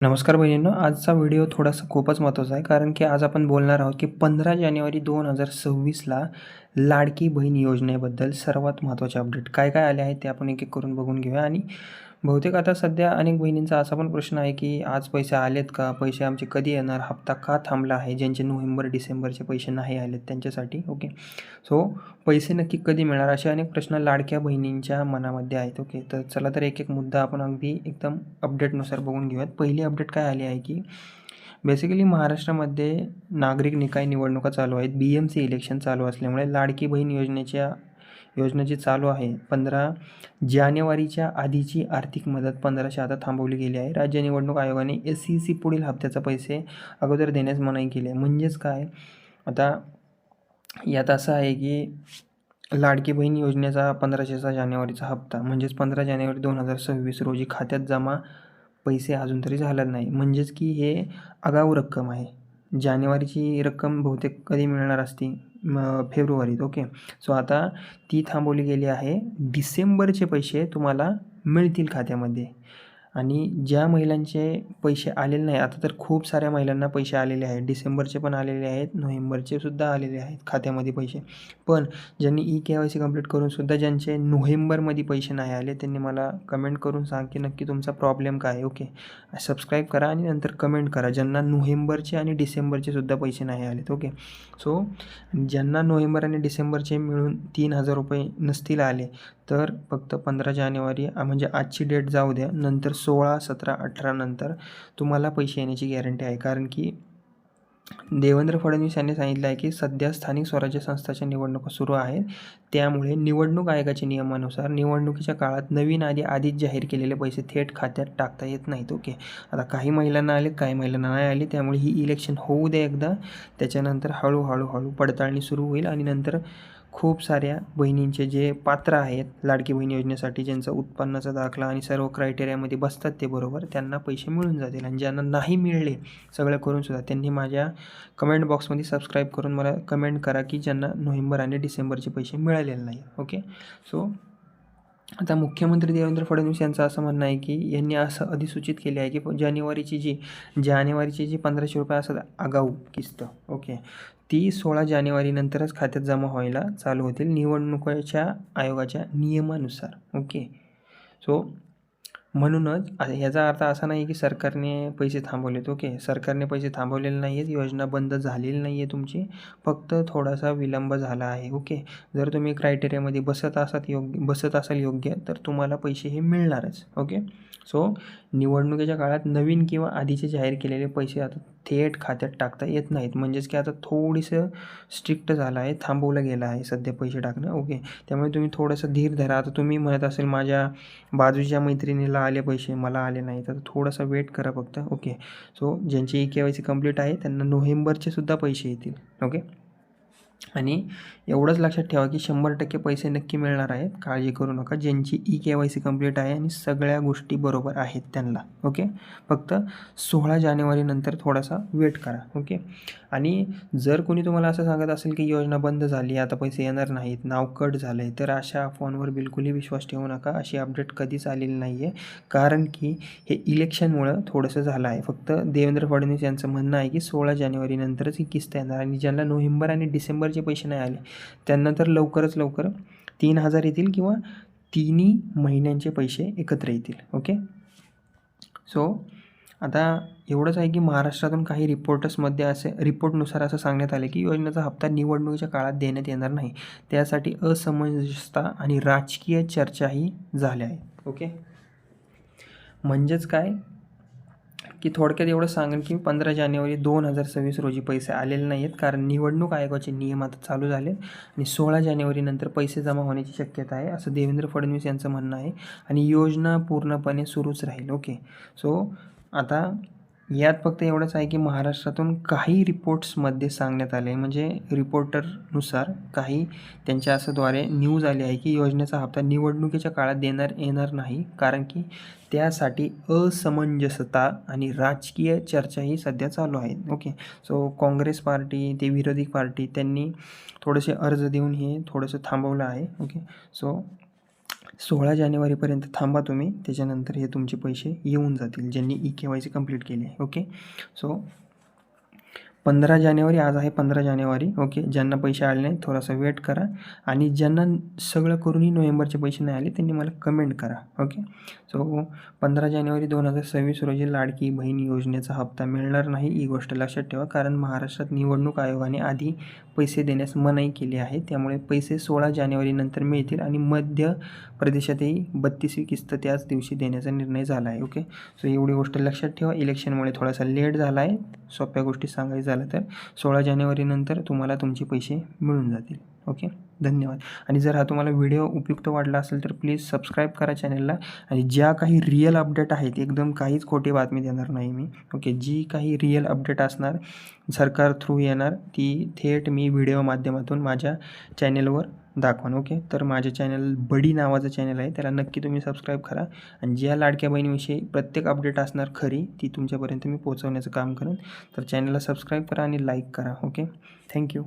नमस्कार बहिणींनो, आजचा व्हिडिओ थोडासा खूपच महत्त्वाचा आहे. कारण की आज आपण बोलणार आहोत की 15 जानेवारी 2026ला लाडकी बहीण योजनेबद्दल सर्वात महत्त्वाचे अपडेट काय काय आले आहेत ते आपण एक एक करून बघून घेऊया. आणि बहुतेक आता सध्या अनेक बहिणींचा असा पण प्रश्न आहे की आज पैसे आलेत का, पैसे आमचे कधी येणार, हप्ता का थांबला आहे, ज्यांचे नोव्हेंबर डिसेंबरचे पैसे नाही आलेत त्यांच्यासाठी. ओके, सो पैसे नक्की कधी मिळणार, असे अनेक प्रश्न लाडक्या बहिणींच्या मनामध्ये आहेत. ओके, तर चला तर एक एक मुद्दा आपण अगदी एकदम अपडेटनुसार बघून घेऊयात. पहिली अपडेट काय आली आहे की बेसिकली महाराष्ट्रामध्ये नागरिक निकाय निवडणुका चालू आहेत. BMC इलेक्शन चालू असल्यामुळे लाडकी बहीण योजना जी चालू आहे 15 जानेवारीच्या आधीची आर्थिक मदत 1500 आता थांबवली गेली आहे. राज्य निवडणूक आयोगाने SEC पुढील हप्त्याचे पैसे अगोदर देण्यास मनाई केली आहे. म्हणजेच काय, आता यात असं आहे की लाडकी बहीण योजनेचा 1500चा जानेवारीचा हप्ता म्हणजेच 15 जानेवारी 2026 रोजी खात्यात जमा पैसे अजून तरी झालेले नाही. म्हणजेच की हे आगाऊ रक्कम आहे. जानेवारीची रक्कम बहुतेक कधी मिळणार असती, फेब्रुवारीत. ओके, सो आता ती थांबवली गेली आहे. डिसेंबरचे पैसे तुम्हाला मिळतील खात्यामध्ये. आणि ज्या महिलांचे पैसे आलेले नाही, आता तर खूप साऱ्या महिलांना पैसे आलेले आहेत. डिसेंबरचे पण आलेले आहेत, नोव्हेंबरचे सुद्धा आलेले आहेत खात्यामध्ये पैसे. पण ज्यांनी KYC कंप्लीट करूनसुद्धा ज्यांचे नोव्हेंबरमध्ये पैसे नाही आले त्यांनी मला कमेंट करून सांग की नक्की तुमचा प्रॉब्लेम काय आहे. ओके, सबस्क्राईब करा आणि नंतर कमेंट करा ज्यांना नोव्हेंबरचे आणि डिसेंबरचे सुद्धा पैसे नाही आलेत. ओके, सो ज्यांना नोव्हेंबर आणि डिसेंबरचे मिळून 3000 रुपये नसतील आले तर फक्त 15 जानेवारी म्हणजे आजची डेट जाऊ द्या, नंतर 16, 17, 18 नंतर तुम्हाला पैसे येण्याची गॅरंटी आहे. कारण की देवेंद्र फडणवीस यांनी सांगितलं आहे की सध्या स्थानिक स्वराज्य संस्थांच्या निवडणुका सुरू आहेत. त्यामुळे निवडणूक आयोगाच्या नियमानुसार निवडणुकीच्या काळात नवीन आधीच जाहीर केलेले पैसे थेट खात्यात टाकता येत नाहीत. ओके, आता काही महिलांना आले, काही महिलांना नाही आले. त्यामुळे ही इलेक्शन होऊ दे एकदा, त्याच्यानंतर हळूहळू पडताळणी सुरू होईल आणि नंतर खूप साऱ्या बहिणींचे जे पात्र आहेत लाडकी बहीण योजनेसाठी, ज्यांचा उत्पन्नाचा दाखला आणि सर्व क्रायटेरियामध्ये बसतात ते बरोबर, त्यांना पैसे मिळून जातील. आणि ज्यांना नाही मिळले सगळं करूनसुद्धा त्यांनी माझ्या कमेंट बॉक्समध्ये सबस्क्राईब करून मला कमेंट करा की ज्यांना नोव्हेंबर आणि डिसेंबरचे पैसे मिळालेले नाही. ओके, सो आता मुख्यमंत्री देवेंद्र फडणवीस यांचं असं म्हणणं आहे की यांनी असं अधिसूचित केले आहे की जानेवारीची जी 1500 रुपये असतात आगाऊ किस्त, ओके, ती 16 जानेवारीनंतरच खात्यात जमा व्हायला चालू होतील निवडणुकीच्या आयोगाच्या नियमानुसार. ओके, सो म्हणूनच याचा अर्थ असा नाही की सरकारने पैसे थांबवलेत. ओके, सरकारने पैसे थांबवलेले नाही आहेत, योजना बंद झालेली नाही आहे तुमची, फक्त थोडासा विलंब झाला आहे. ओके, जर तुम्ही क्रायटेरियामध्ये बसत असाल योग्य तर तुम्हाला पैसे हे मिळणारच. ओके, सो निवडणुकीच्या काळात नवीन किंवा आधीचे जाहीर केलेले पैसे आता थेट खात्यात टाकता येत नाहीत. म्हणजेच की आता थोडीसं स्ट्रिक्ट झालं आहे, थांबवलं गेलं आहे सध्या पैसे टाकणं. ओके, त्यामुळे तुम्ही थोडंसं धीर धरा. आता तुम्ही म्हणत असेल माझ्या बाजूच्या मैत्रिणीला आले पैसे, मला आले नाही, तर थोडंसं वेट करा फक्त. ओके, सो ज्यांची KYC कंप्लीट आहे त्यांना नोव्हेंबरचे सुद्धा पैसे येतील. ओके, आणि एवढंच लक्षात ठेवा की 100% पैसे नक्की मिळणार आहेत, काळजी करू नका. ज्यांची KYC कंप्लीट आहे आणि सगळ्या गोष्टी बरोबर आहेत त्यांना. ओके, फक्त 16 जानेवारीनंतर थोडासा वेट करा. ओके, आणि जर कोणी तुम्हाला असं सांगत असेल की योजना बंद झाली, आता पैसे येणार नाहीत, नाव कट झालं आहे, तर अशा अफवांवर बिलकुलही विश्वास ठेवू नका. अशी अपडेट कधीच आलेली नाही आहे. कारण की हे इलेक्शनमुळं थोडंसं झालं आहे. फक्त देवेंद्र फडणवीस यांचं म्हणणं आहे की 16 जानेवारीनंतरच ही किस्त येणार आणि ज्यांना नोव्हेंबर आणि डिसेंबरचे पैसे नाही आले त्यांना तर लवकरच लवकर 3000 येतील किंवा तिन्ही महिन्यांचे पैसे एकत्र येतील. ओके, सो आता एवढंच आहे की महाराष्ट्रातून काही रिपोर्टनुसार असं सांगण्यात आले की योजनेचा हप्ता निवडणुकीच्या काळात देण्यात येणार नाही. त्यासाठी असमंजसता आणि राजकीय चर्चाही झाल्या आहेत. ओके, म्हणजेच काय की थोडक्यात एवढं सांगेन की 15 जानेवारी 2026 रोजी पैसे आलेले नाही आहेत, कारण निवडणूक आयोगाचे नियम आता चालू झाले आणि 16 जानेवारीनंतर पैसे जमा होण्याची शक्यता आहे, असं देवेंद्र फडणवीस यांचं म्हणणं आहे. आणि योजना पूर्णपणे सुरूच राहील. ओके, सो आता यात फक्त एवढंच आहे की महाराष्ट्रातून काही रिपोर्ट्समध्ये सांगण्यात आले, म्हणजे रिपोर्टरनुसार काही त्यांच्या द्वारे न्यूज आली आहे की योजनेचा हप्ता निवडणुकीच्या काळात येणार नाही, कारण की त्यासाठी असमंजसता आणि राजकीय चर्चाही सध्या चालू आहेत. ओके, सो काँग्रेस पार्टी, ते विरोधी पार्टी, त्यांनी थोडेसे अर्ज देऊन हे थोडंसं थांबवलं आहे. ओके, सो 16 जानेवारीपर्यंत थांबा तुम्ही, त्याच्यानंतर हे तुमचे पैसे येऊन जातील ज्यांनी ई-के-वाय-सी कंप्लीट केली आहे. ओके. सो 15 जानेवारी आज आहे 15 जानेवारी. ओके. ज्यांना पैसे आले नाही थोडासा वेट करा आणि ज्यांना सगळं करूनही नोव्हेंबरचे पैसे नाही आले त्यांनी मला कमेंट करा. ओके. सो 15 जानेवारी 2026 रोजी लाडकी बहीण योजनेचा हप्ता मिळणार नाही ही गोष्ट लक्षात ठेवा, कारण महाराष्ट्रात निवडणूक आयोगाने आधी पैसे देण्यास मनाई केली आहे. त्यामुळे पैसे 16 जानेवारीनंतर मिळतील आणि मध्य प्रदेशातही 32वी किस्त त्याच दिवशी देण्याचा निर्णय झाला आहे. ओके. सो एवढी गोष्ट लक्षात ठेवा. इलेक्शनमुळे थोडासा लेट झाला आहे. सोप्या गोष्टी सांगायचं झालं तर 16 जानेवारीनंतर तुम्हाला तुमचे पैसे मिळून जातील. ओके. धन्यवाद. आणि जर हा तुम्हाला व्हिडिओ उपयुक्त वाटला असेल तर प्लीज सबस्क्राईब करा चॅनलला. आणि ज्या काही रिअल अपडेट आहेत, एकदम काहीच खोटी बातमी देणार नाही मी. ओके. जी काही रिअल अपडेट असणार सरकार थ्रू येणार ती थेट मी व्हिडिओ माध्यमातून माझ्या चॅनलवर दाखवान. ओके. तर माझे चॅनल बडी नावाचं चॅनल आहे, त्याला नक्की तुम्ही सबस्क्राईब करा. आणि ज्या लाडक्या बहिणीविषयी प्रत्येक अपडेट असणार खरी ती तुमच्यापर्यंत मी पोहोचवण्याचं काम करेन. तर चॅनलला सबस्क्राईब करा आणि लाईक करा. ओके. थँक्यू.